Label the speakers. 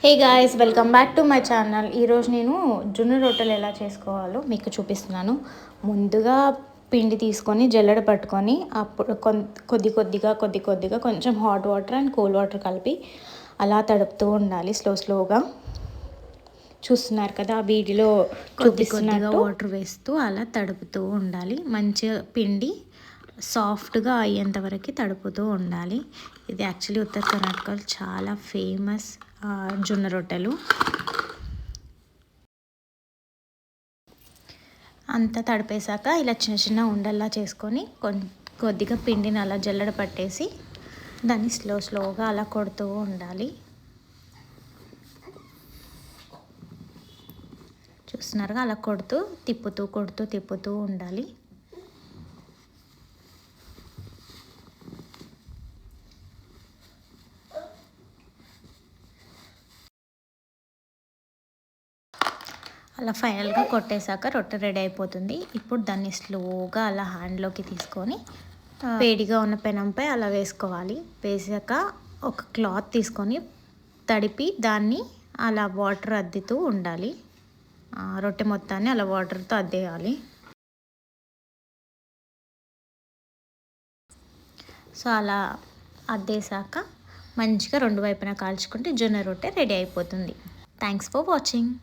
Speaker 1: Hey guys, welcome back to my channel. ఈరోజు నేను జొన్న రొట్టెలు ఎలా చేసుకోవాలో మీకు చూపిస్తున్నాను. ముందుగా పిండి తీసుకొని జల్లెడ పట్టుకొని అప్పుడు కొద్ది కొద్దిగా కొంచెం hot water and cool water కలిపి అలా తడుపుతూ ఉండాలి స్లోగా. చూస్తున్నారు కదా, ఆ వీడియోలో కొద్దిగా వాటర్ వేస్తూ అలా తడుపుతూ ఉండాలి. మంచిగా పిండి సాఫ్ట్గా అయ్యేంత వరకు తడుపుతూ ఉండాలి. ఇది యాక్చువల్లీ ఉత్తర కర్ణాటకలో చాలా ఫేమస్ జొన్న రొట్టెలు. అంతా తడిపేశాక ఇలా చిన్న చిన్న ఉండల్లా చేసుకొని కొద్దిగా పిండిని అలా జల్లెడ పట్టేసి దాన్ని స్లోగా అలా కొడుతూ ఉండాలి. చూస్తున్నారుగా, అలా తిప్పుతూ ఉండాలి. అలా ఫైనల్గా కొట్టేశాక రొట్టె రెడీ అయిపోతుంది. ఇప్పుడు దాన్ని స్లోగా అలా హ్యాండ్లోకి తీసుకొని వేడిగా ఉన్న పెనంపై అలా వేసుకోవాలి. వేసాక ఒక క్లాత్ తీసుకొని తడిపి దాన్ని అలా వాటర్ అద్దుతూ ఉండాలి. రొట్టె మొత్తాన్ని అలా వాటర్తో అద్దేయాలి. సో అలా అద్దేశాక మంచిగా రెండు వైపున కాల్చుకుంటే జొన్న రొట్టె రెడీ అయిపోతుంది. Thanks for watching.